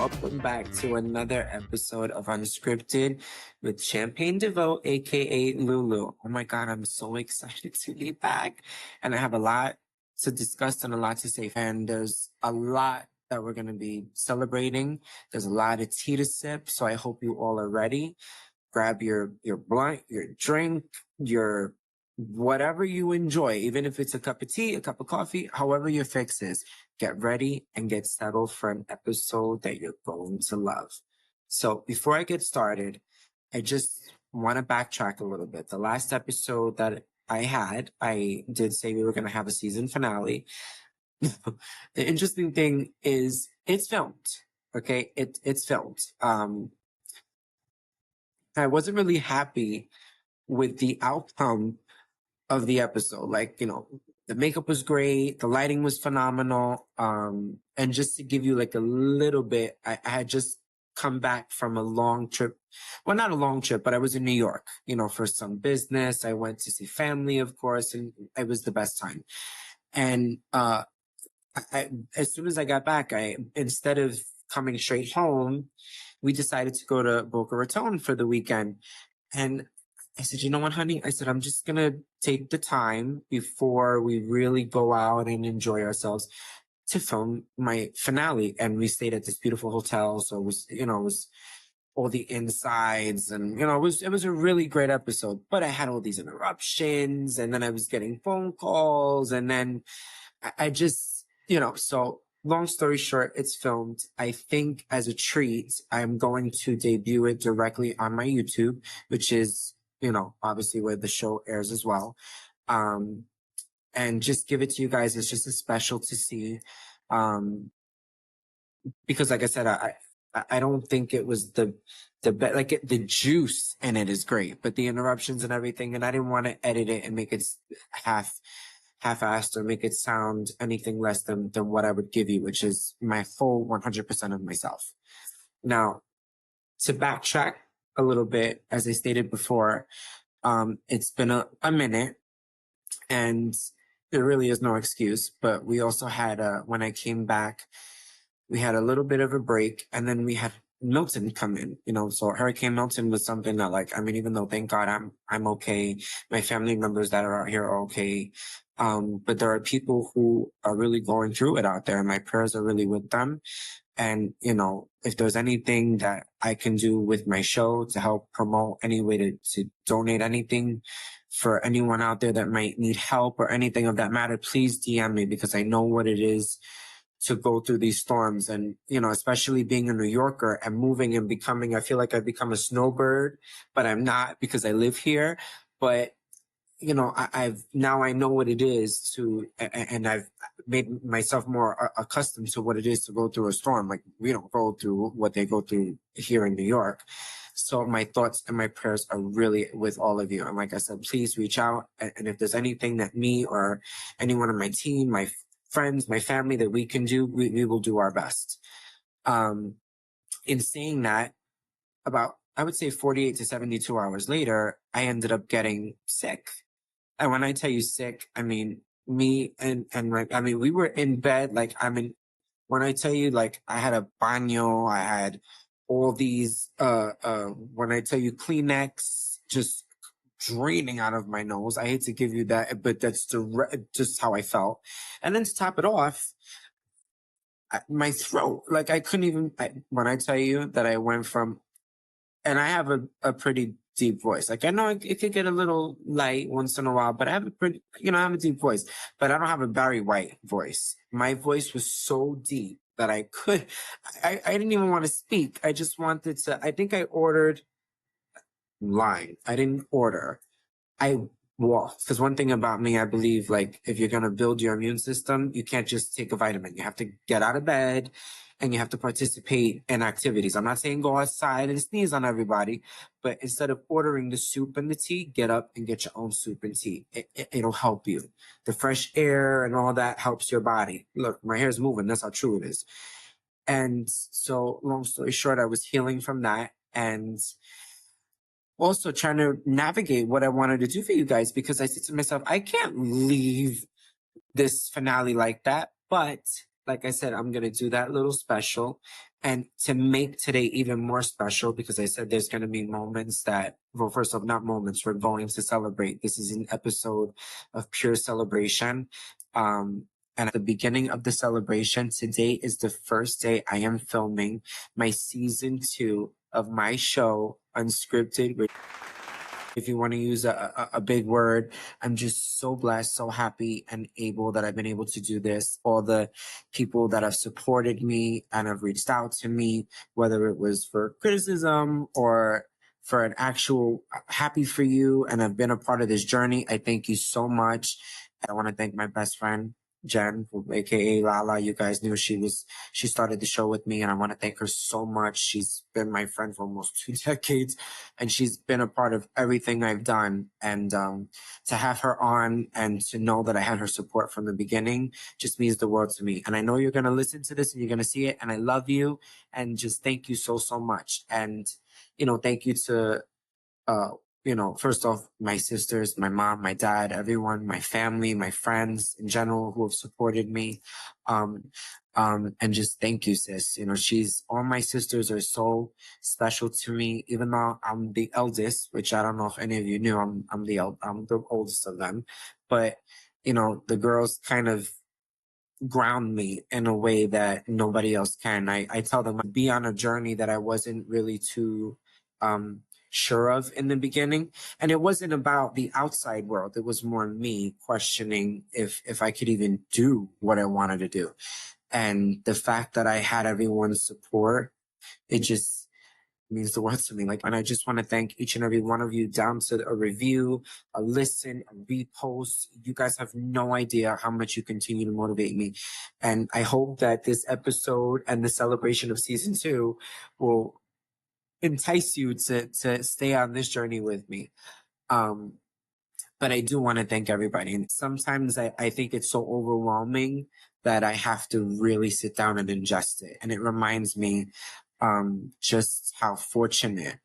welcome back to another episode of Unscripted with Champagne Divo, aka Lulu. Oh my god, I'm so excited to be back. And I have a lot to discuss and a lot to say. And there's a lot that we're gonna be celebrating. There's a lot of tea to sip, so I hope you all are ready. Grab your blunt, your drink, your whatever you enjoy, even if it's a cup of tea, a cup of coffee, however your fix is. Get ready and get settled for an episode that you're going to love. So before I get started, I just want to backtrack a little bit. The last episode that I did say we were going to have a season finale. The interesting thing is it's filmed. Okay. It's filmed. I wasn't really happy with the outcome of the episode. Like, the makeup was great, the lighting was phenomenal. And just to give you like a little bit, I had just come back from a long trip. Well, not a long trip, but I was in New York, for some business. I went to see family, of course, and it was the best time. And as soon as I got back, instead of coming straight home, we decided to go to Boca Raton for the weekend. And I said, you know what, honey? I said, I'm just going to take the time before we really go out and enjoy ourselves to film my finale. And we stayed at this beautiful hotel. So it was, it was all the insides and, it was a really great episode, but I had all these interruptions and then I was getting phone calls and then I just, so long story short, it's filmed. I think as a treat, I'm going to debut it directly on my YouTube, which is, obviously where the show airs as well. And just give it to you guys. It's just a special to see. Because like I said, I don't think it was the the juice in it is great, but the interruptions and everything, and I didn't want to edit it and make it half-assed or make it sound anything less than what I would give you, which is my full 100% of myself. Now, to backtrack a little bit, as I stated before, it's been a minute and there really is no excuse, but we also had, when I came back, we had a little bit of a break and then we had Milton come in, so Hurricane Milton was something that even though thank God I'm okay. My family members that are out here are okay. But there are people who are really going through it out there and my prayers are really with them. And, if there's anything that I can do with my show to help promote any way to donate anything for anyone out there that might need help or anything of that matter, please DM me because I know what it is to go through these storms. And, especially being a New Yorker and moving and becoming, I feel like I've become a snowbird, but I'm not because I live here. But I've now I know what it is and I've made myself more accustomed to what it is to go through a storm. Like we don't go through what they go through here in New York. So my thoughts and my prayers are really with all of you. And like I said, please reach out. And if there's anything that me or anyone on my team, my friends, my family that we can do, we will do our best. In saying that, about, I would say 48 to 72 hours later, I ended up getting sick. And when I tell you sick, I mean, me and we were in bed. When I tell you, I had a baño, I had all these, when I tell you Kleenex just draining out of my nose. I hate to give you that, but that's just how I felt. And then to top it off, my throat, I couldn't even, when I tell you that I went from, and I have a pretty deep voice. I know it could get a little light once in a while, but I have I have a deep voice, but I don't have a Barry White voice. My voice was so deep that I didn't even want to speak. I just wanted to, I think I ordered line. I didn't order. I walked. Because one thing about me, I believe, if you're going to build your immune system, you can't just take a vitamin. You have to get out of bed and you have to participate in activities. I'm not saying go outside and sneeze on everybody, but instead of ordering the soup and the tea, get up and get your own soup and tea. It'll help you. The fresh air and all that helps your body. Look, my hair's moving. That's how true it is. And so, long story short, I was healing from that and also trying to navigate what I wanted to do for you guys, because I said to myself, I can't leave this finale like that. But like I said, I'm going to do that little special And to make today even more special, because I said there's going to be moments that, well, first off, not moments, we're going to celebrate. This is an episode of pure celebration. And at the beginning of the celebration, today is the first day I am filming my season 2 of my show, Unscripted. If you want to use a big word, I'm just so blessed, so happy and able that I've been able to do this. All the people that have supported me and have reached out to me, whether it was for criticism or for an actual happy for you and have been a part of this journey, I thank you so much. I want to thank my best friend, Jen, aka Lala. You guys knew she started the show with me, and I want to thank her so much. She's been my friend for almost 2 decades, and she's been a part of everything I've done. And to have her on and to know that I had her support from the beginning just means the world to me. And I know you're going to listen to this and you're going to see it, and I love you, and just thank you so, so much. And, thank you to, first off, my sisters, my mom, my dad, everyone, my family, my friends in general who have supported me. And just thank you, sis. All my sisters are so special to me, even though I'm the eldest, which I don't know if any of you knew, I'm the oldest of them. But, the girls kind of ground me in a way that nobody else can. I tell them I'd be on a journey that I wasn't really too, sure of in the beginning. And it wasn't about the outside world. It was more me questioning if I could even do what I wanted to do. And the fact that I had everyone's support, it just means the world to me. And I just want to thank each and every one of you, down to a review, a listen, a repost. You guys have no idea how much you continue to motivate me. And I hope that this episode and the celebration of season 2 will entice you to stay on this journey with me. But I do want to thank everybody. And sometimes I think it's so overwhelming that I have to really sit down and ingest it. And it reminds me just how fortunate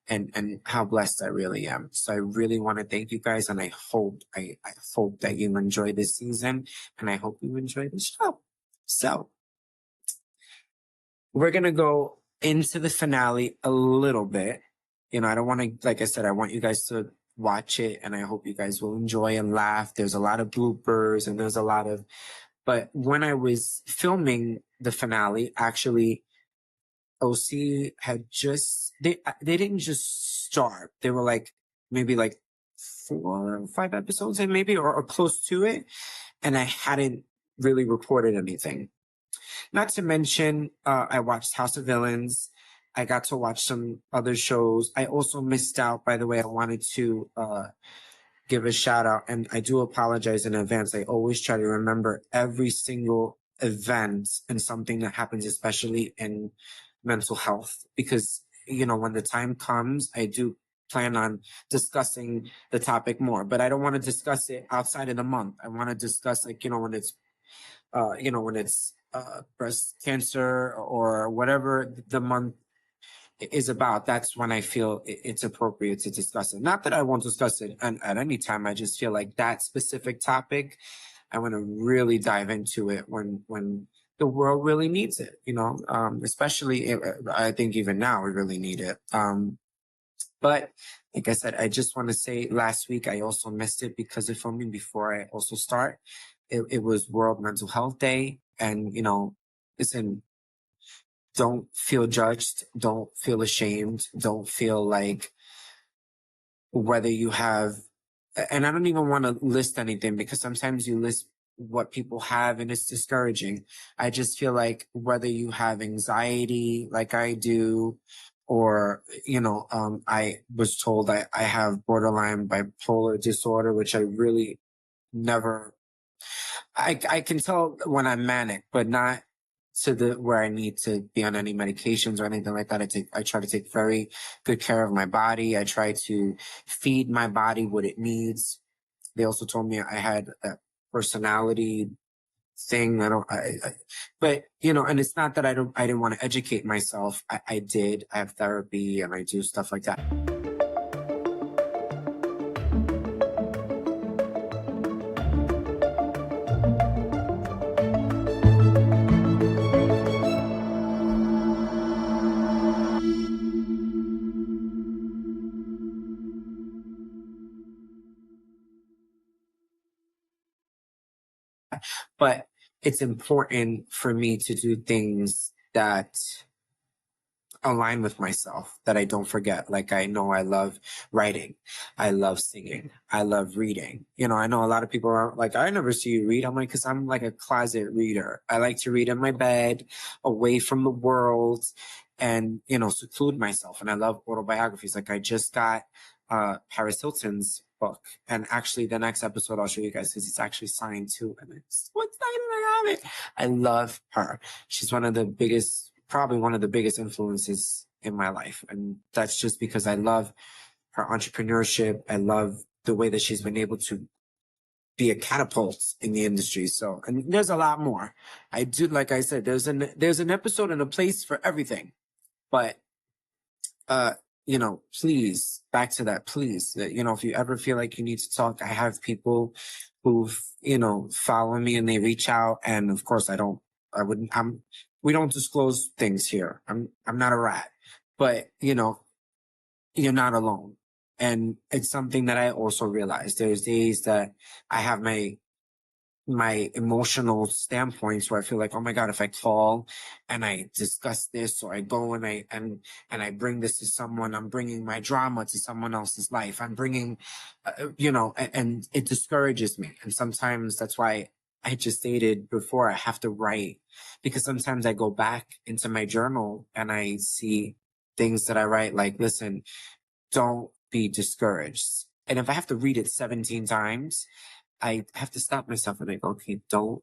and how blessed I really am. So I really want to thank you guys, and I hope that you enjoy this season, and I hope you enjoy the show. So we're gonna go into the finale a little bit. I don't want to, like I said, I want you guys to watch it, and I hope you guys will enjoy and laugh. There's a lot of bloopers, and there's a lot of, but when I was filming the finale, actually, OC had they didn't just start. They were maybe 4 or 5 episodes in, maybe, or close to it. And I hadn't really reported anything. Not to mention, I watched House of Villains. I got to watch some other shows. I also missed out, by the way. I wanted to give a shout out, and I do apologize in advance. I always try to remember every single event and something that happens, especially in mental health, because, when the time comes, I do plan on discussing the topic more, but I don't want to discuss it outside of the month. I want to discuss when it's breast cancer or whatever the month is about. That's when I feel it's appropriate to discuss it. Not that I won't discuss it at any time. I just feel like that specific topic, I want to really dive into it when the world really needs it, especially, I think even now we really need it. But like I said, I just want to say, last week I also missed it because of filming. Before I also start, it was World Mental Health Day. And, listen, don't feel judged. Don't feel ashamed. Don't feel like whether you have, and I don't even want to list anything, because sometimes you list what people have and it's discouraging. I just feel like whether you have anxiety like I do, or, I was told I have borderline bipolar disorder, which I really never, I can tell when I'm manic, but not to the where I need to be on any medications or anything like that. I try to take very good care of my body. I try to feed my body what it needs. They also told me I had a personality thing. But and it's not that I didn't want to educate myself. I did. I have therapy and I do stuff like that. but it's important for me to do things that align with myself, that I don't forget. Like, I know I love writing. I love singing. I love reading. You know, I know a lot of people are like, I never see you read. I'm like, cause I'm like a closet reader. I like to read in my bed, away from the world, and, you know, seclude myself. And I love autobiographies. Like, I just got Paris Hilton's book. And actually the next episode I'll show you guys, because it's actually signed too. And it's so excited I have it. I love her. She's probably one of the biggest influences in my life. And that's just because I love her entrepreneurship. I love the way that she's been able to be a catapult in the industry. So, and there's a lot more. I do, like I said, there's an episode and a place for everything. But, you know, please, back to that, please, you know, if you ever feel like you need to talk, I have people who, you know, follow me and they reach out. And of course we don't disclose things here. I'm not a rat, but you know, you're not alone. And it's something that I also realize. There's days that I have my emotional standpoints where I feel like, oh my God, if I call and I discuss this, or I go and I bring this to someone, I'm bringing my drama to someone else's life. I'm bringing, you know, and it discourages me. And sometimes that's why I just stated before, I have to write, because sometimes I go back into my journal and I see things that I write, like, listen, don't be discouraged. And if I have to read it 17 times, I have to stop myself and I go, okay, don't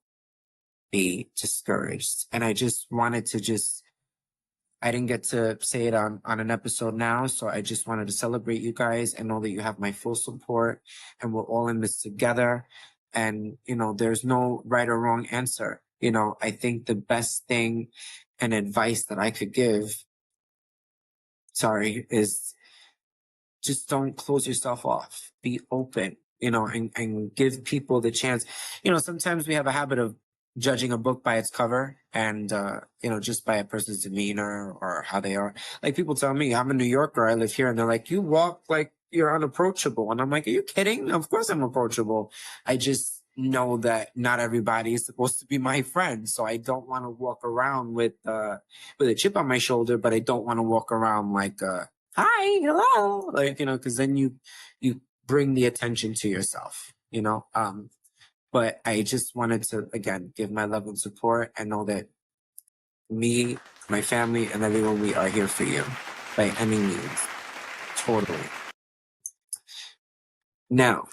be discouraged. And I just wanted to I didn't get to say it on an episode now. So I just wanted to celebrate you guys and know that you have my full support and we're all in this together. And, you know, there's no right or wrong answer. You know, I think the best thing and advice that I could give, is just don't close yourself off. Be open, you know, and give people the chance. You know, sometimes we have a habit of judging a book by its cover and, you know, just by a person's demeanor or how they are. Like, people tell me, I'm a New Yorker, I live here, and they're like, you walk like you're unapproachable. And I'm like, are you kidding? Of course I'm approachable. I just know that not everybody is supposed to be my friend. So I don't want to walk around with a chip on my shoulder, but I don't want to walk around like, hi, hello, like, you know, because then you bring the attention to yourself, you know. But I just wanted to, again, give my love and support and know that me, my family, and everyone, we are here for you by any means. Totally. Now,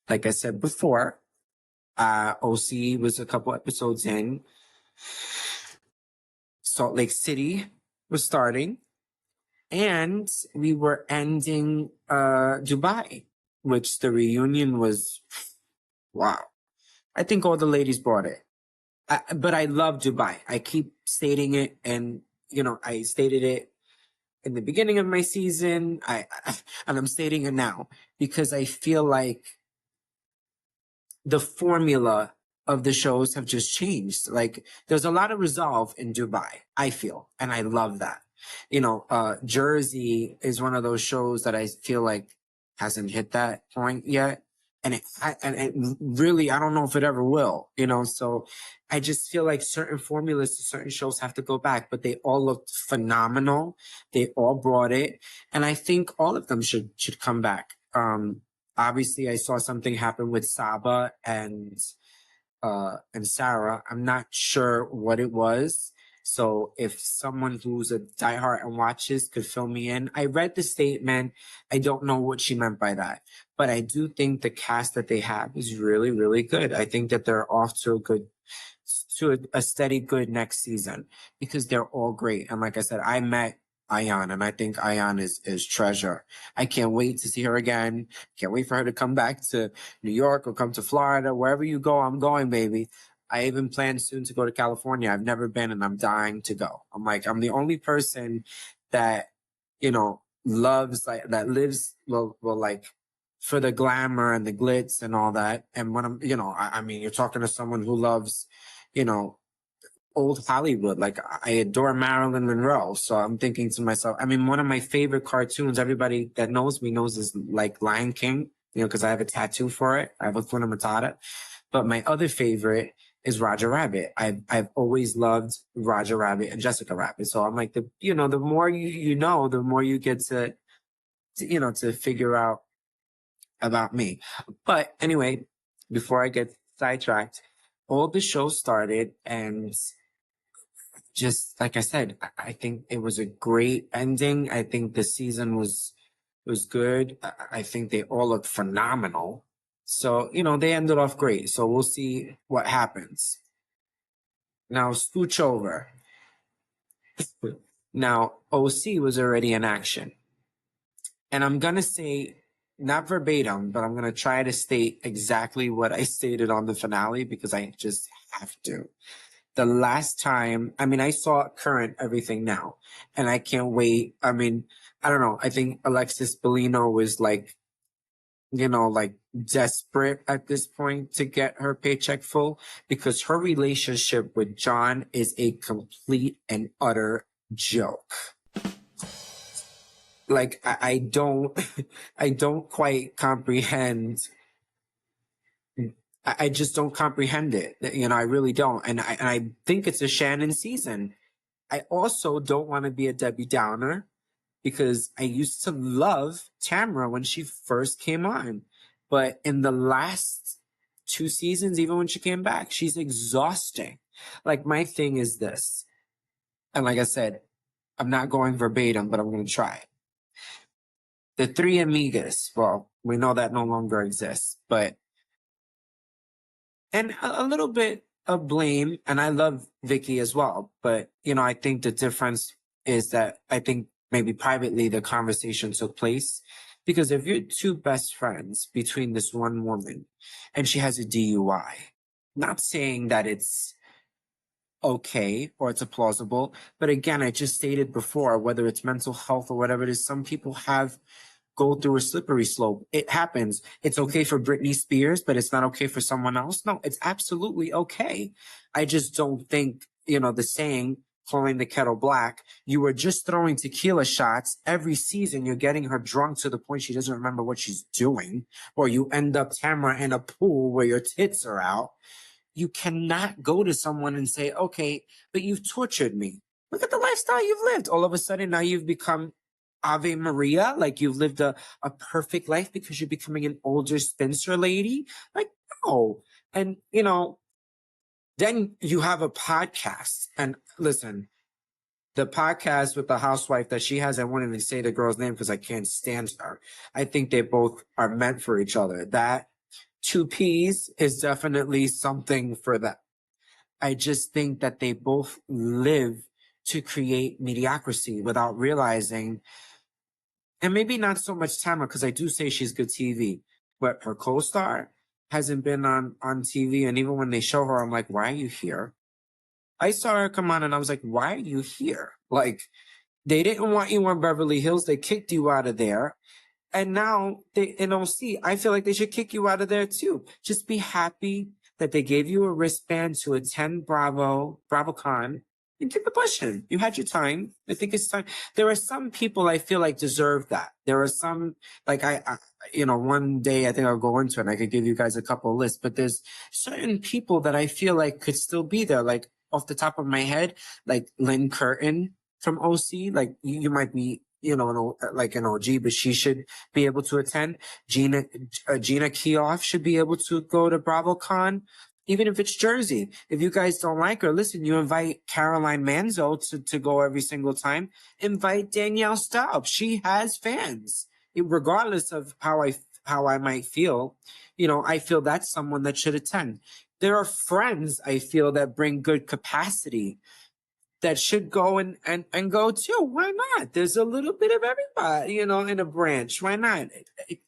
like I said before, OC was a couple episodes in. Salt Lake City was starting. And we were ending Dubai, which the reunion was, wow. I think all the ladies bought it. But I love Dubai. I keep stating it, and, you know, I stated it in the beginning of my season. And I'm stating it now because I feel like the formula of the shows have just changed. Like, there's a lot of resolve in Dubai, I feel, and I love that. You know, Jersey is one of those shows that I feel like hasn't hit that point yet. And it really, I don't know if it ever will, you know, so I just feel like certain formulas to certain shows have to go back, but they all looked phenomenal. They all brought it. And I think all of them should come back. Obviously I saw something happen with Saba and Sarah. I'm not sure what it was. So if someone who's a diehard and watches could fill me in. I read the statement. I don't know what she meant by that, but I do think the cast that they have is really, really good. I think that they're off to a steady good next season because they're all great. And like I said, I met Ayan, and I think Ayan is treasure. I can't wait to see her again. Can't wait for her to come back to New York or come to Florida. Wherever you go, I'm going, baby. I even plan soon to go to California. I've never been, and I'm dying to go. I'm like, I'm the only person that, you know, loves, like, that lives, well, like, for the glamour and the glitz and all that. And when I'm, you know, I mean, you're talking to someone who loves, you know, old Hollywood. Like, I adore Marilyn Monroe. So I'm thinking to myself, I mean, one of my favorite cartoons, everybody that knows me knows, is like Lion King, you know, because I have a tattoo for it. I have a Hakuna Matata. But my other favorite is Roger Rabbit. I've always loved Roger Rabbit and Jessica Rabbit. So I'm like the more you know, the more you get to figure out about me. But anyway, before I get sidetracked, all the shows started, and just like I said, I think it was a great ending. I think the season was good. I think they all look phenomenal. So, they ended off great. So we'll see what happens. Now, scooch over. Now, OC was already in action. And I'm going to say, not verbatim, but I'm going to try to state exactly what I stated on the finale because I just have to. The last time, I saw current everything now, and I can't wait. I don't know. I think Alexis Bellino was like desperate at this point to get her paycheck full because her relationship with John is a complete and utter joke. Like, I don't, I don't quite comprehend. I just don't comprehend it. I really don't. And I think it's a Shannon season. I also don't want to be a Debbie Downer because I used to love Tamra when she first came on. But in the last 2 seasons, even when she came back, she's exhausting. Like, my thing is this. And like I said, I'm not going verbatim, but I'm going to try. The three amigas, well, we know that no longer exists, but and a little bit of blame, and I love Vicky as well, but I think the difference is that I think maybe privately the conversation took place because if you're two best friends between this one woman and she has a DUI, not saying that it's okay or it's a plausible, but again, I just stated before, whether it's mental health or whatever it is, some people go through a slippery slope. It happens. It's okay for Britney Spears, but it's not okay for someone else. No, it's absolutely okay. I just don't think, the saying, calling the kettle black, you were just throwing tequila shots every season. You're getting her drunk to the point she doesn't remember what she's doing, or you end up Tamara in a pool where your tits are out. You cannot go to someone and say, okay, but you've tortured me. Look at the lifestyle you've lived. All of a sudden, now you've become Ave Maria, like you've lived a perfect life because you're becoming an older spinster lady. Like, no. And, then you have a podcast. And listen, the podcast with the housewife that she has, I won't even say the girl's name because I can't stand her. I think they both are meant for each other. That two P's is definitely something for them. I just think that they both live to create mediocrity without realizing. And maybe not so much Tamara, because I do say she's good TV, but her co-star hasn't been on TV. And even when they show her, I'm like, why are you here? I saw her come on and I was like, why are you here? Like, they didn't want you on Beverly Hills. They kicked you out of there. And now they in OC, I feel like they should kick you out of there too. Just be happy that they gave you a wristband to attend BravoCon, and keep it pushing. You had your time. I think it's time. There are some people I feel like deserve that. There are some, like one day I think I'll go into it and I could give you guys a couple of lists, but there's certain people that I feel like could still be there. Like off the top of my head, like Lynn Curtin from OC, like you might be, like an OG, but she should be able to attend. Gina Kioff should be able to go to BravoCon. Even if it's Jersey, if you guys don't like her, listen, you invite Caroline Manzo to go every single time. Invite Danielle Staub. She has fans. Regardless of how I might feel, I feel that's someone that should attend. There are friends I feel that bring good capacity that should go and go too. Why not? There's a little bit of everybody, in a branch. Why not?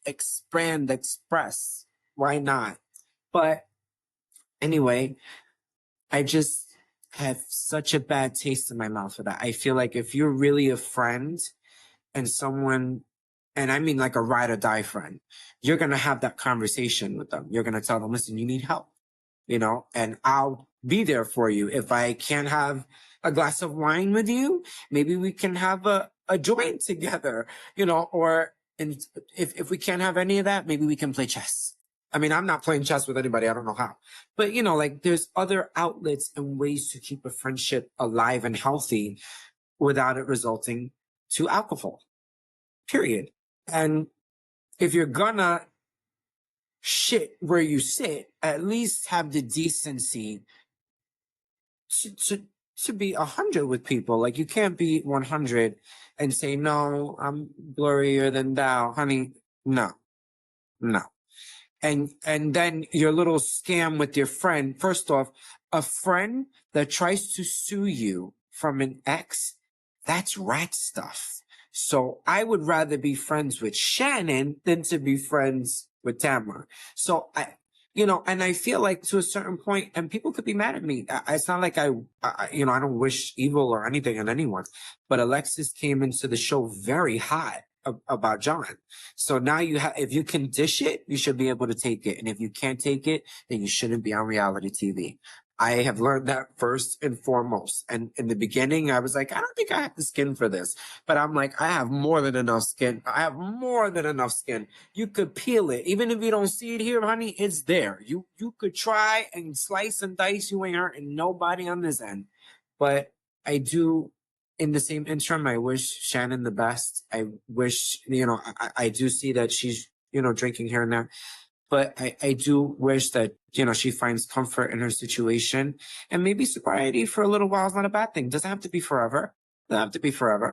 Expand, express. Why not? But anyway, I just have such a bad taste in my mouth for that. I feel like if you're really a friend and someone, and I mean like a ride or die friend, you're going to have that conversation with them. You're going to tell them, listen, you need help, and I'll be there for you. If I can't have a glass of wine with you, maybe we can have a joint together, or and if we can't have any of that, maybe we can play chess. I mean, I'm not playing chess with anybody. I don't know how. But, you know, like there's other outlets and ways to keep a friendship alive and healthy without it resulting to alcohol, period. And if you're gonna shit where you sit, at least have the decency to, to, to be 100 with people. Like you can't be 100 and say, no, I'm blurrier than thou, honey. No, no. And then your little scam with your friend. First off, a friend that tries to sue you from an ex, that's rat stuff. So I would rather be friends with Shannon than to be friends with Tamara. So and I feel like to a certain point, and people could be mad at me. It's not like I don't wish evil or anything on anyone, but Alexis came into the show very hot about John. So now if you can dish it, you should be able to take it. And if you can't take it, then you shouldn't be on reality TV. I have learned that first and foremost. And in the beginning, I was like, I don't think I have the skin for this. But I'm like, I have more than enough skin. I have more than enough skin. You could peel it. Even if you don't see it here, honey, it's there. You could try and slice and dice. You ain't hurting nobody on this end. But I do, in the same interim, I wish Shannon the best. I wish, I do see that she's, drinking here and there. But I do wish that, she finds comfort in her situation. And maybe sobriety for a little while is not a bad thing. Doesn't have to be forever. Doesn't have to be forever.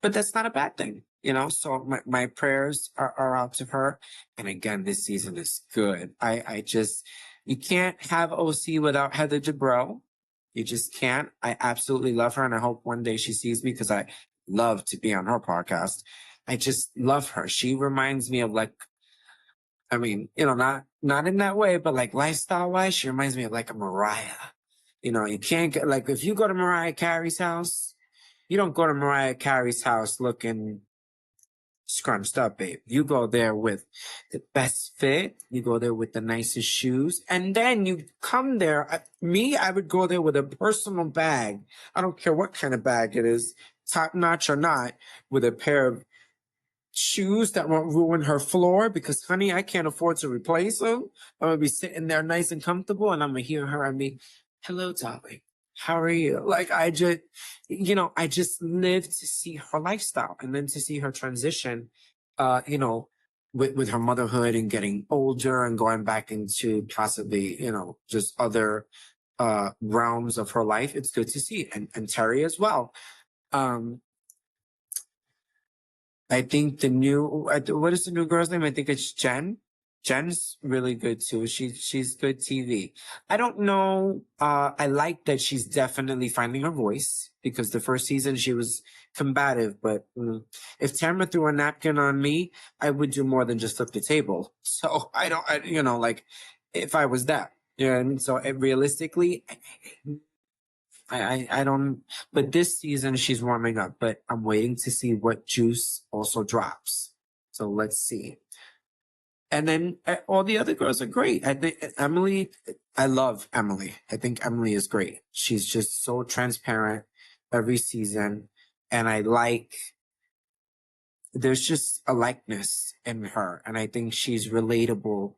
But that's not a bad thing, so my prayers are out to her. And again, this season is good. You can't have OC without Heather Dubrow. You just can't. I absolutely love her. And I hope one day she sees me because I love to be on her podcast. I just love her. She reminds me of I mean, not in that way, but like lifestyle wise, she reminds me of like a Mariah. You can't get if you go to Mariah Carey's house, you don't go to Mariah Carey's house looking scrunched up, babe. You go there with the best fit. You go there with the nicest shoes. And then you come there. I would go there with a personal bag. I don't care what kind of bag it is, top notch or not, with a pair of shoes that won't ruin her floor because, honey, I can't afford to replace them. I'm going to be sitting there nice and comfortable and I'm going to hear her and be, hello, darling. How are you? I just lived to see her lifestyle and then to see her transition, with her motherhood and getting older and going back into possibly, just other realms of her life. It's good to see. And Terry as well. I think what is the new girl's name? I think it's Jen. Jen's really good too. She's good TV. I don't know. I like that she's definitely finding her voice because the first season she was combative, but if Tamara threw a napkin on me, I would do more than just flip the table. So if I was that, and so realistically, I don't, but this season she's warming up, but I'm waiting to see what juice also drops. So let's see. And then all the other girls are great. I think I love Emily. I think Emily is great. She's just so transparent every season. And there's just a likeness in her. And I think she's relatable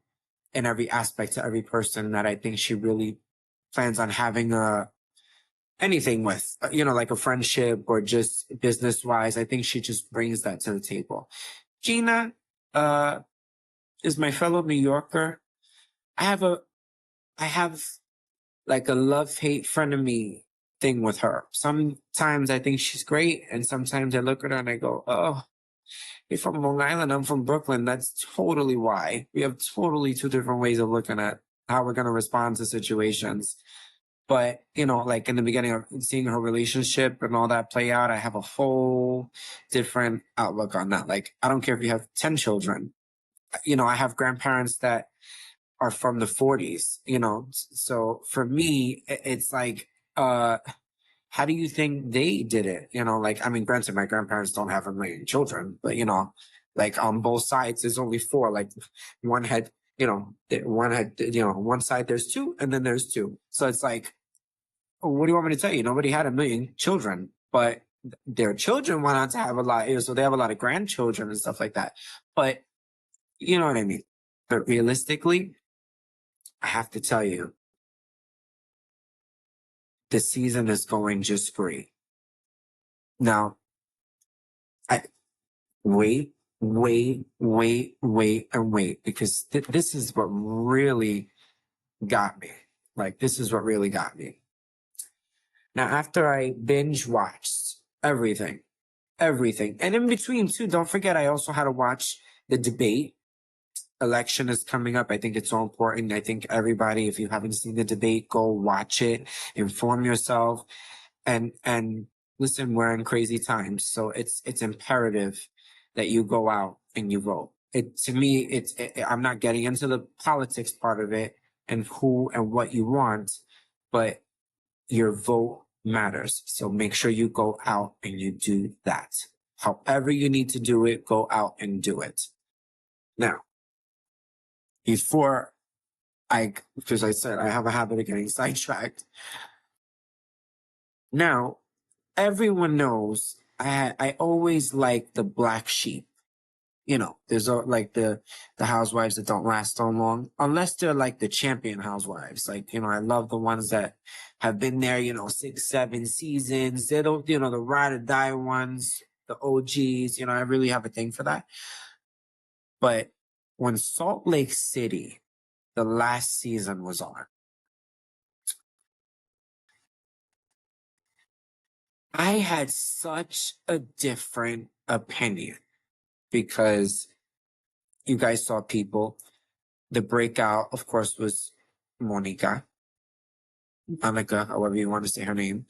in every aspect to every person that I think she really plans on having anything with, like a friendship or just business wise. I think she just brings that to the table. Gina, is my fellow New Yorker. I have like a love-hate frenemy thing with her. Sometimes I think she's great, and sometimes I look at her and I go, oh, you're from Long Island, I'm from Brooklyn. That's totally why. We have totally two different ways of looking at how we're going to respond to situations. But, you know, like in the beginning of seeing her relationship and all that play out, I have a whole different outlook on that. Like, I don't care if you have 10 children. You know, I have grandparents that are from the 40s, you know. So for me, it's like, how do you think they did it? You know, like, I mean, granted, my grandparents don't have a million children, but, you know, like on both sides, there's only four. Like one had, you know, one had, you know, one side there's two, and then there's two. So it's like, what do you want me to tell you? Nobody had a million children, but their children went on to have a lot, you know, so they have a lot of grandchildren and stuff like that. But you know what I mean? But realistically, I have to tell you, the season is going just great. Now, I wait, because this is what really got me. Like, this is what really got me. Now, after I binge watched everything, and in between too, don't forget, I also had to watch the debate. Election is coming up. I think it's so important. I think everybody, if you haven't seen the debate, go watch it, inform yourself, and listen, we're in crazy times, so it's imperative that you go out and you vote. It to me, I'm not getting into the politics part of it and who and what you want, but your vote matters. So make sure you go out and you do that. However you need to do it, go out and do it. Now, before because I said I have a habit of getting sidetracked. Now, everyone knows I always like the black sheep. You know, there's like the housewives that don't last so long, unless they're like the champion housewives. Like, you know, I love the ones that have been there, you know, 6, 7 seasons. They don't, you know, the ride or die ones, the OGs. You know, I really have a thing for that. But when Salt Lake City, the last season was on, I had such a different opinion because you guys saw people. The breakout, of course, was Monica, however you want to say her name.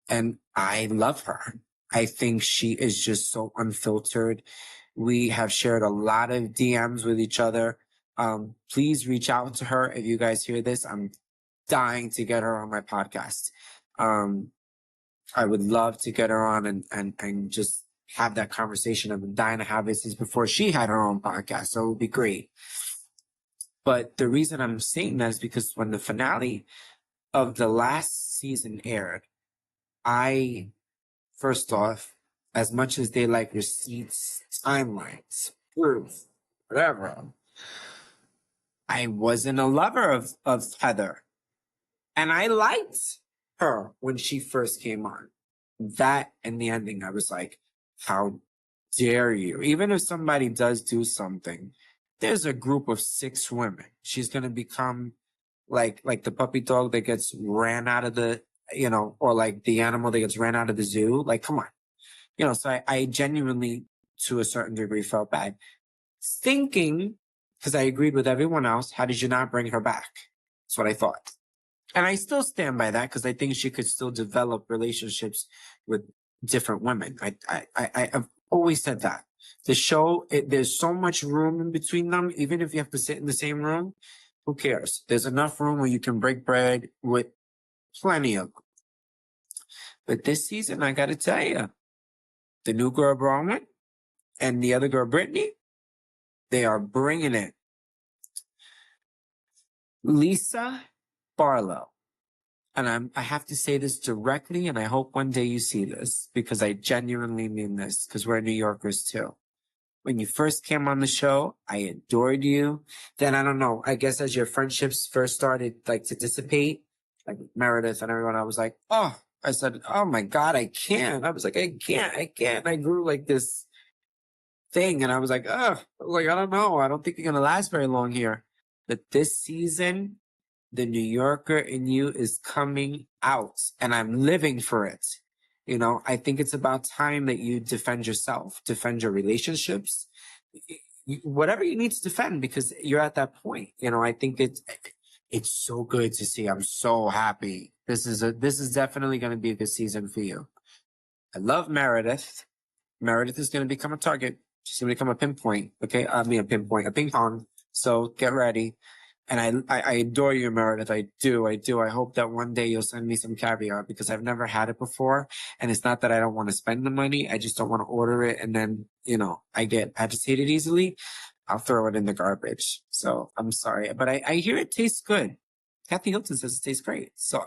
And I love her. I think she is just so unfiltered. We have shared a lot of DMs with each other. Please reach out to her if you guys hear this. I'm dying to get her on my podcast. I would love to get her on and just have that conversation. I've been dying to have it since before she had her own podcast, so it would be great. But the reason I'm saying that is because when the finale of the last season aired, first off, as much as they like receipts, timelines, proof, whatever, I wasn't a lover of Heather. And I liked her when she first came on. That and the ending, I was like, how dare you? Even if somebody does do something, there's a group of 6 women. She's gonna become like the puppy dog that gets ran out of the, you know, or like the animal that gets ran out of the zoo. Like, come on. You know, so I genuinely, to a certain degree, felt bad. Thinking, because I agreed with everyone else, how did you not bring her back? That's what I thought. And I still stand by that because I think she could still develop relationships with different women. I've always said that. The show, there's so much room in between them, even if you have to sit in the same room, who cares? There's enough room where you can break bread with plenty of them. But this season, I got to tell you, the new girl, Bronwyn, and the other girl, Brittany, they are bringing it. Lisa Barlow. And I have to say this directly, and I hope one day you see this, because I genuinely mean this, because we're New Yorkers too. When you first came on the show, I adored you. Then, I don't know, I guess as your friendships first started like to dissipate, like Meredith and everyone, I was like, oh, I said, oh my God, I can't. I was like, I can't. I grew like this thing, and I was like, oh, like, I don't know. I don't think you're going to last very long here. But this season, the New Yorker in you is coming out, and I'm living for it. You know, I think it's about time that you defend yourself, defend your relationships, whatever you need to defend, because you're at that point. You know, I think It's so good to see. I'm so happy. This is definitely going to be a good season for you. I love Meredith. Meredith is going to become a target. She's going to become a pinpoint. Okay. I mean, a pinpoint, a ping pong. So get ready. And I adore you, Meredith. I do. I do. I hope that one day you'll send me some caviar because I've never had it before. And it's not that I don't want to spend the money. I just don't want to order it. And then, I get agitated easily. I'll throw it in the garbage. So I'm sorry, but I hear it tastes good. Kathy Hilton says it tastes great. So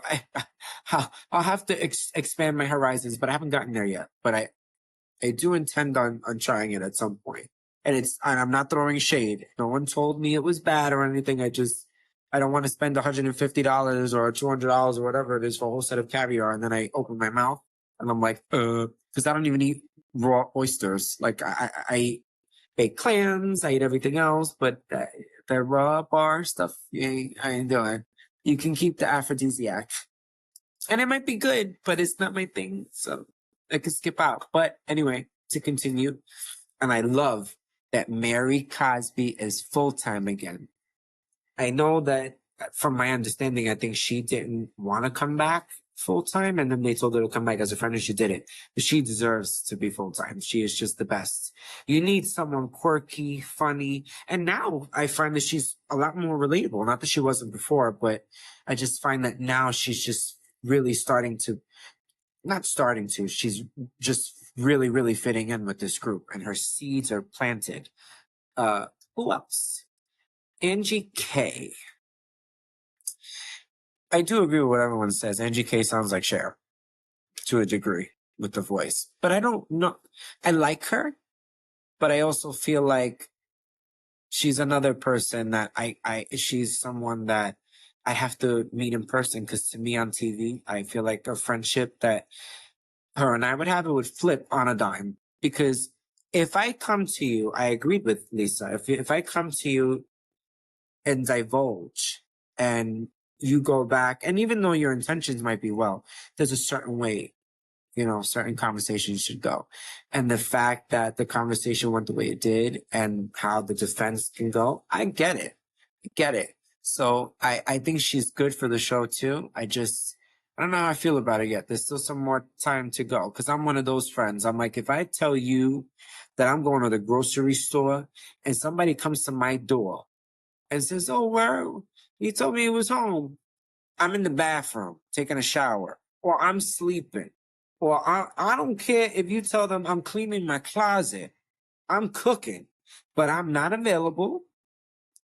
I'll have to expand my horizons, but I haven't gotten there yet. But I do intend on trying it at some point. And I'm not throwing shade. No one told me it was bad or anything. I don't want to spend $150 or $200 or whatever it is for a whole set of caviar. And then I open my mouth and I'm like, because I don't even eat raw oysters. Like I bake clams, I eat everything else, but the raw bar stuff, I ain't doing. You can keep the aphrodisiac. And it might be good, but it's not my thing. So I could skip out. But anyway, to continue. And I love that Mary Cosby is full-time again. I know that from my understanding, I think she didn't want to come back full-time. And then they told her to come back as a friend and she did it. But she deserves to be full-time. She is just the best. You need someone quirky, funny. And now I find that she's a lot more relatable. Not that she wasn't before, but I just find that now she's just really she's just really, really fitting in with this group and her seeds are planted. Who else? Angie K. I do agree with what everyone says. Angie K sounds like Cher to a degree with the voice, but I don't know. I like her, but I also feel like she's another person that she's someone that I have to meet in person because to me on TV, I feel like a friendship that her and I would have, it would flip on a dime. Because if I come to you, I agreed with Lisa. If I come to you and divulge and you go back, and even though your intentions might be well, there's a certain way, certain conversations should go. And the fact that the conversation went the way it did and how the defense can go, I get it. I get it. So I think she's good for the show too. I don't know how I feel about it yet. There's still some more time to go because I'm one of those friends. I'm like, if I tell you that I'm going to the grocery store and somebody comes to my door and says, oh, where? You told me he was home. I'm in the bathroom taking a shower or I'm sleeping or I don't care if you tell them I'm cleaning my closet. I'm cooking, but I'm not available,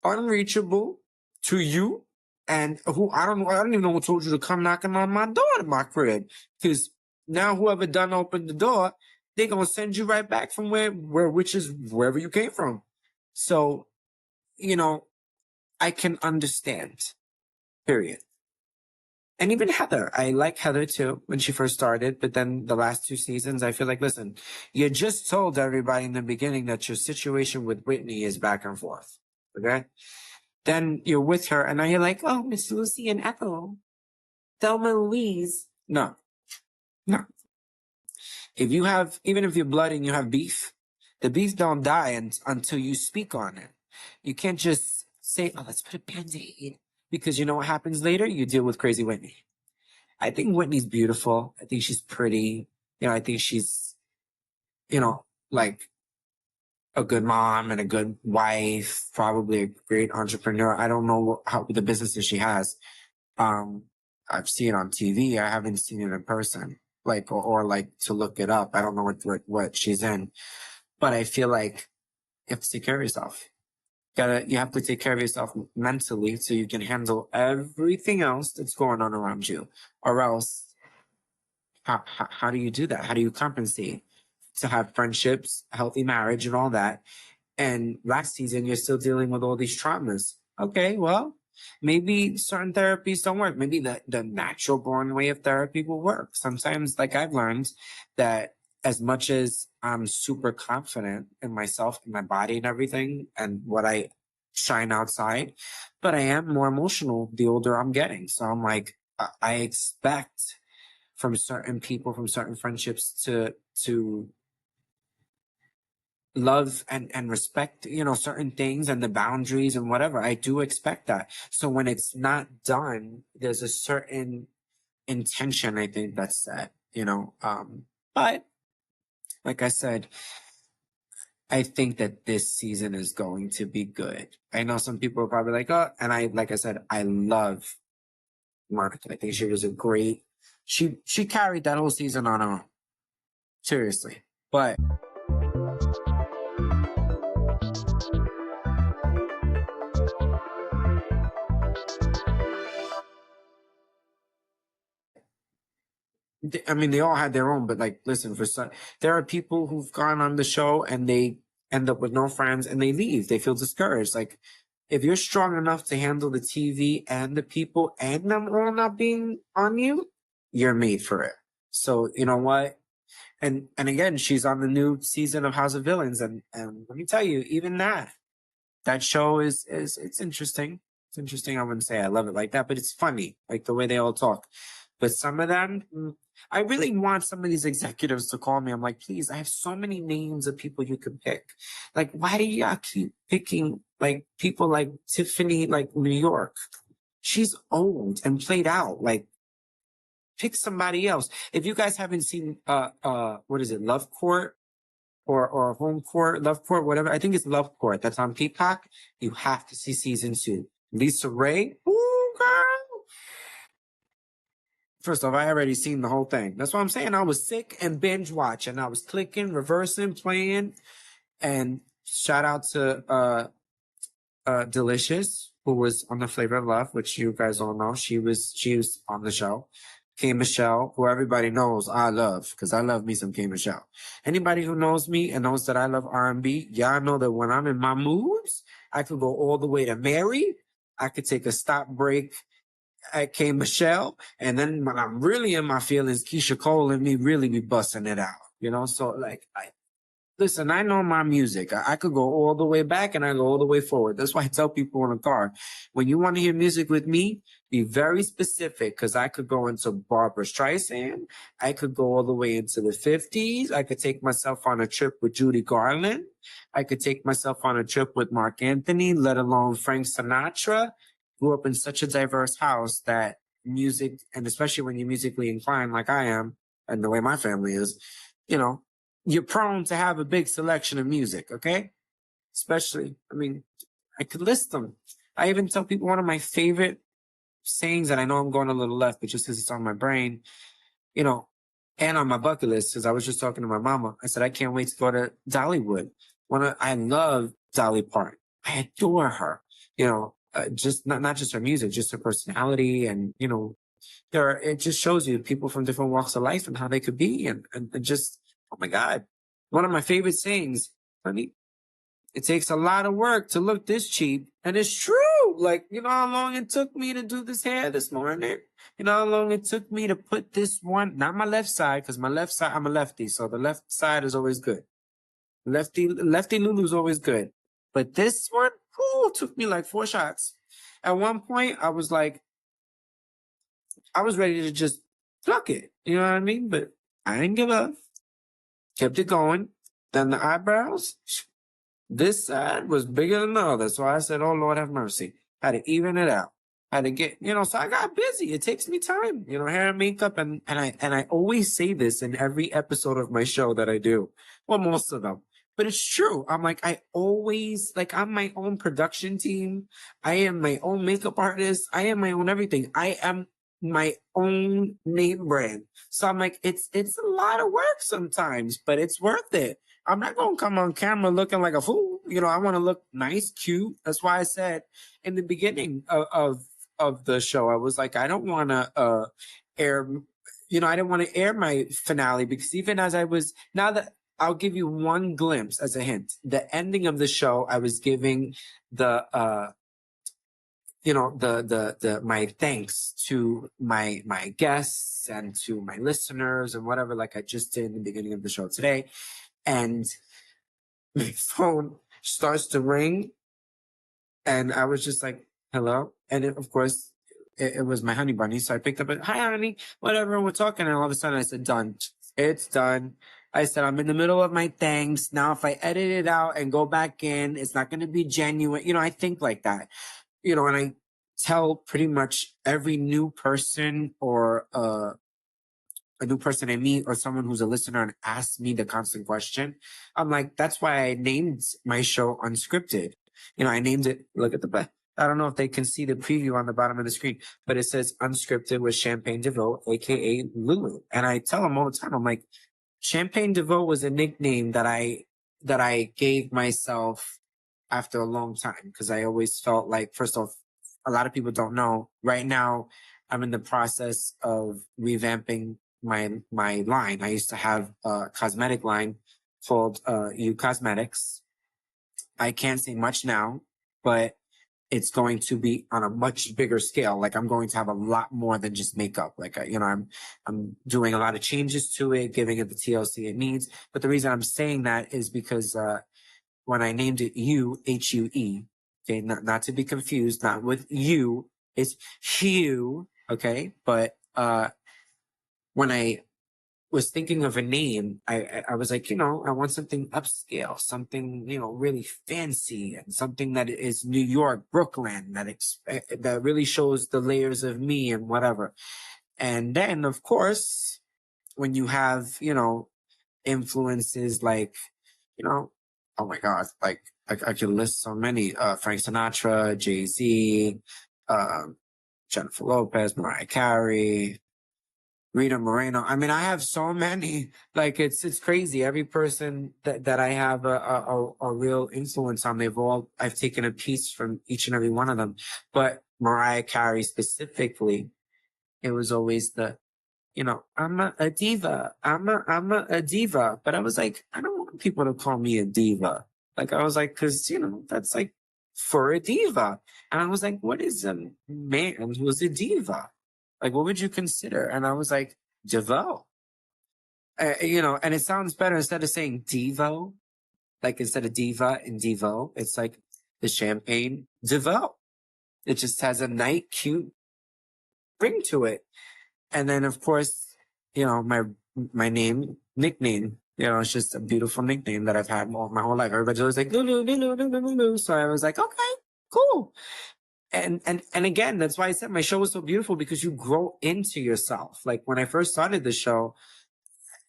unreachable to you. And I don't even know who told you to come knocking on my door to my crib. Cause now whoever done opened the door, they gonna send you right back from which is wherever you came from. So, I can understand, period. And even Heather, I like Heather too when she first started, but then the last two seasons, I feel like, listen, you just told everybody in the beginning that your situation with Whitney is back and forth. Okay? Then you're with her and now you're like, oh, Miss Lucy and Ethel, Thelma Louise. No, no. Even if you're blood and you have beef, the beef don't die until you speak on it. You can't just say, oh, let's put a Band-Aid. Because you know what happens later? You deal with crazy Whitney. I think Whitney's beautiful. I think she's pretty. I think she's, like a good mom and a good wife, probably a great entrepreneur. I don't know how the businesses she has. I've seen it on TV. I haven't seen it in person, like, or like to look it up. I don't know what she's in, but I feel like you have to take care of yourself. You have to take care of yourself mentally so you can handle everything else that's going on around you, or else how do you do that? How do you compensate to have friendships, healthy marriage, and all that? And last season, you're still dealing with all these traumas. Okay, well, maybe certain therapies don't work. Maybe the natural born way of therapy will work. Sometimes, like I've learned, that as much as I'm super confident in myself, in my body and everything, and what I shine outside, but I am more emotional the older I'm getting. So I'm like, I expect from certain people, from certain friendships to love and respect, certain things and the boundaries and whatever. I do expect that. So when it's not done, there's a certain intention, I think, that's set, but like I said, I think that this season is going to be good. I know some people are probably like, oh, and like I said, I love Martha. I think she was a great, she carried that whole season on her own. Seriously. But I mean, they all had their own, but like, listen, there are people who've gone on the show and they end up with no friends and they leave. They feel discouraged. Like, if you're strong enough to handle the TV and the people and them all not being on you, you're made for it. So, you know what? And again, she's on the new season of House of Villains. And let me tell you, even that show is it's interesting. It's interesting. I wouldn't say I love it like that, but it's funny, like the way they all talk. But some of them, I really want some of these executives to call me. I'm like, please, I have so many names of people you could pick. Like, why do y'all keep picking like people like Tiffany, like New York? She's old and played out. Like, pick somebody else. If you guys haven't seen, what is it, Love Court? Or Home Court, Love Court, whatever. I think it's Love Court. That's on Peacock. You have to see season 2. Lisa Ray, ooh, girl. First off, I already seen the whole thing. That's what I'm saying. I was sick and binge watching. I was clicking, reversing, playing, and shout out to Delicious, who was on the Flavor of Love, which you guys all know. She was on the show. K Michelle, who everybody knows I love, because I love me some K Michelle. Anybody who knows me and knows that I love R&B, y'all know that when I'm in my moods, I could go all the way to Mary. I could take a stop break at K Michelle, and then when I'm really in my feelings, Keisha Cole and me really be busting it out. So like listen, I know my music. I could go all the way back and I go all the way forward. That's why I tell people in the car, when you want to hear music with me, be very specific, because I could go into Barbara Streisand. I could go all the way into the 50s. I could take myself on a trip with Judy Garland. I could take myself on a trip with Mark Anthony, let alone Frank Sinatra. Grew up in such a diverse house that music, and especially when you're musically inclined like I am, and the way my family is, you're prone to have a big selection of music, okay? Especially, I mean, I could list them. I even tell people one of my favorite sayings, and I know I'm going a little left, but just because it's on my brain, and on my bucket list, because I was just talking to my mama. I said, I can't wait to go to Dollywood. I love Dolly Parton. I adore her. Just not just her music, just her personality, and it just shows you people from different walks of life and how they could be, and just, oh my God, one of my favorite sayings, honey, it takes a lot of work to look this cheap. And it's true. Like, you know how long it took me to do this hair this morning? You know how long it took me to put this one, not my left side, because my left side, I'm a lefty. So the left side is always good. Lefty Lulu's always good. But this one, took me like 4 shots. At one point, I was ready to just pluck it. You know what I mean? But I didn't give up. Kept it going. Then the eyebrows, this side was bigger than the other. So I said, oh, Lord, have mercy. Had to even it out. Had to get, so I got busy. It takes me time, hair and makeup. And I always say this in every episode of my show that I do. Well, most of them. But it's true. I'm like, I'm my own production team. I am my own makeup artist. I am my own everything. I am my own name brand. So I'm like, it's a lot of work sometimes, but it's worth it. I'm not going to come on camera looking like a fool. I want to look nice, cute. That's why I said in the beginning of the show, I was like, I don't want to air, I didn't want to air my finale, because even as now that I'll give you one glimpse as a hint, the ending of the show, I was giving the my thanks to my guests and to my listeners and whatever, like I just did in the beginning of the show today. And my phone starts to ring, and I was just like, hello. And of course, it was my honey bunny. So I picked up hi, honey, whatever. And we're talking. And all of a sudden I said, done. It's done. I said, I'm in the middle of my things. Now, if I edit it out and go back in, it's not going to be genuine. I think like that, and I tell pretty much every new person or, a new person I meet or someone who's a listener and asks me the constant question. I'm like, that's why I named my show Unscripted. I named it, look at the back. I don't know if they can see the preview on the bottom of the screen, but it says Unscripted with Champagne Divo, aka Lulu. And I tell them all the time, I'm like, Champagne Divo was a nickname that I gave myself after a long time because I always felt like, first off, a lot of people don't know. Right now, I'm in the process of revamping my line. I used to have a cosmetic line called U Cosmetics. I can't say much now, but it's going to be on a much bigger scale. Like I'm going to have a lot more than just makeup. Like, I'm doing a lot of changes to it, giving it the TLC it needs. But the reason I'm saying that is because, when I named it Hue, okay, not to be confused, not with you, it's Hue, okay? But, when I was thinking of a name, I was like, I want something upscale, something, really fancy and something that is New York, Brooklyn, that really shows the layers of me and whatever. And then, of course, when you have, influences like, you know, oh my God, like I could list so many, Frank Sinatra, Jay-Z, um, Jennifer Lopez, Mariah Carey, Rita Moreno. I mean, I have so many. Like it's crazy. Every person that I have a real influence on, I've taken a piece from each and every one of them. But Mariah Carey specifically, it was always I'm a diva. I'm a diva. But I was like, I don't want people to call me a diva. Like I was like, cause that's like for a diva. And I was like, what is a man who's a diva? Like, what would you consider? And I was like, Devo. And it sounds better instead of saying Devo. Like instead of diva and Devo, it's like the Champagne Divo. It just has a nice, cute ring to it. And then of course, my nickname, it's just a beautiful nickname that I've had my whole life. Everybody's always like, Lulu, Lulu, Lulu, Lulu. So I was like, okay, cool. And again, that's why I said my show was so beautiful because you grow into yourself. Like when I first started the show,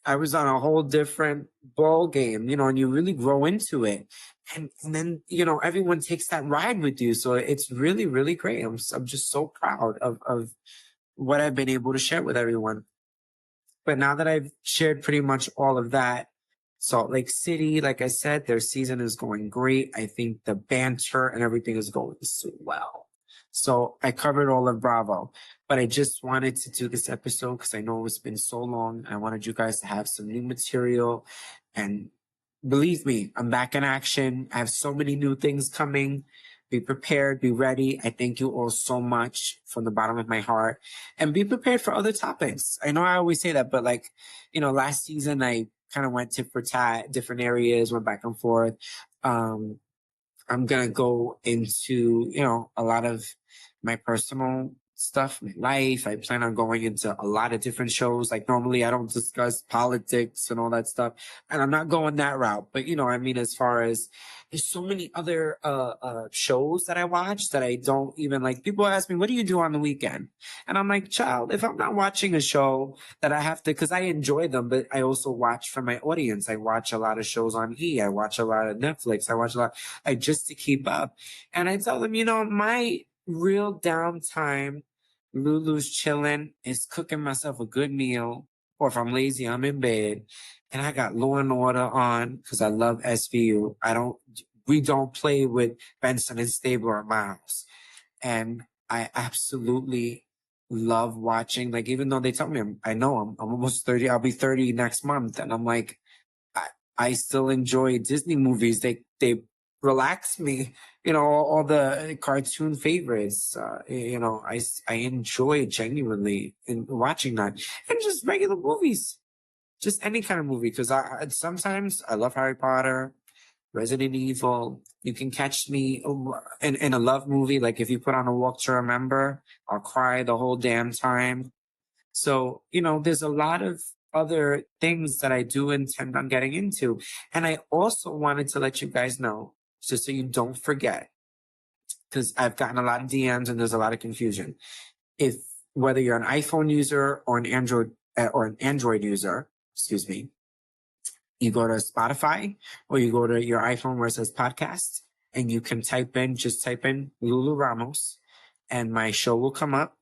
I was on a whole different ball game, and you really grow into it. And then, everyone takes that ride with you. So it's really, really great. I'm just so proud of what I've been able to share with everyone. But now that I've shared pretty much all of that, Salt Lake City, like I said, their season is going great. I think the banter and everything is going so well. So I covered all of Bravo, but I just wanted to do this episode because I know it's been so long. I wanted you guys to have some new material, and believe me, I'm back in action. I have so many new things coming. Be prepared, be ready. I thank you all so much from the bottom of my heart, and be prepared for other topics. I know I always say that, but last season I kind of went tit for tat, different areas, went back and forth. I'm going to go into, a lot of my personal stuff, my life. I plan on going into a lot of different shows. Like normally I don't discuss politics and all that stuff. And I'm not going that route. But, as far as there's so many other, shows that I watch that I don't even like. People ask me, what do you do on the weekend? And I'm like, child, if I'm not watching a show that I have to, cause I enjoy them, but I also watch for my audience. I watch a lot of shows on E. I watch a lot of Netflix. I watch a lot, just to keep up. And I tell them, my real downtime, Lulu's chilling, is cooking myself a good meal. Or if I'm lazy, I'm in bed and I got Law and Order on because I love SVU. We don't play with Benson and Stabler at my house. And I absolutely love watching, like, even though they tell me I know I'm almost 30, I'll be 30 next month. And I'm like, I still enjoy Disney movies. They relax me, all the cartoon favorites. I enjoy genuinely in watching that, and just regular movies, just any kind of movie. Because sometimes I love Harry Potter, Resident Evil. You can catch me in a love movie. Like if you put on A Walk to Remember, I'll cry the whole damn time. So, there's a lot of other things that I do intend on getting into. And I also wanted to let you guys know, just so you don't forget, because I've gotten a lot of DMs and there's a lot of confusion. If whether you're an iPhone user or an Android user, excuse me, you go to Spotify or you go to your iPhone where it says podcast and you can just type in Lulu Ramos and my show will come up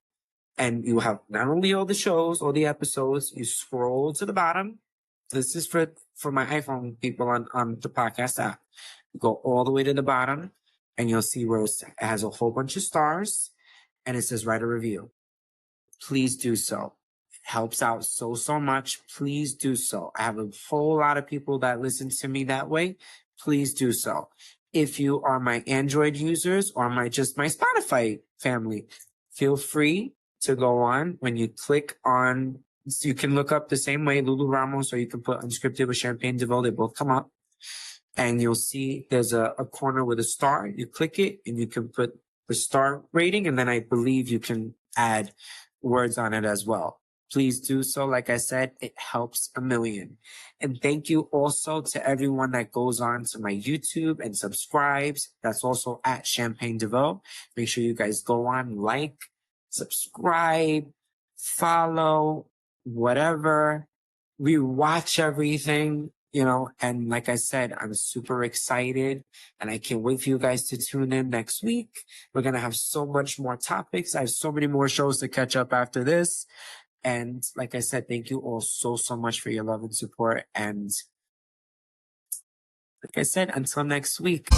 and you have not only all the shows, all the episodes, you scroll to the bottom. This is for my iPhone people on the podcast app. You go all the way to the bottom and you'll see where it has a whole bunch of stars and it says write a review. Please do so. It helps out so much. Please do so. I have a whole lot of people that listen to me that way. Please do so. If you are my Android users or my Spotify family, feel free to go on. When you click on, you can look up the same way, Lulu Ramos, or you can put Unscripted with Champagne Divo. They both come up. And you'll see there's a corner with a star. You click it and you can put the star rating. And then I believe you can add words on it as well. Please do so. Like I said, it helps a million. And thank you also to everyone that goes on to my YouTube and subscribes. That's also at Champagne Divo. Make sure you guys go on, like, subscribe, follow, whatever. We watch everything, and like I said, I'm super excited and I can't wait for you guys to tune in next week. We're going to have so much more topics. I have so many more shows to catch up after this. And like I said, thank you all so much for your love and support. And like I said, until next week.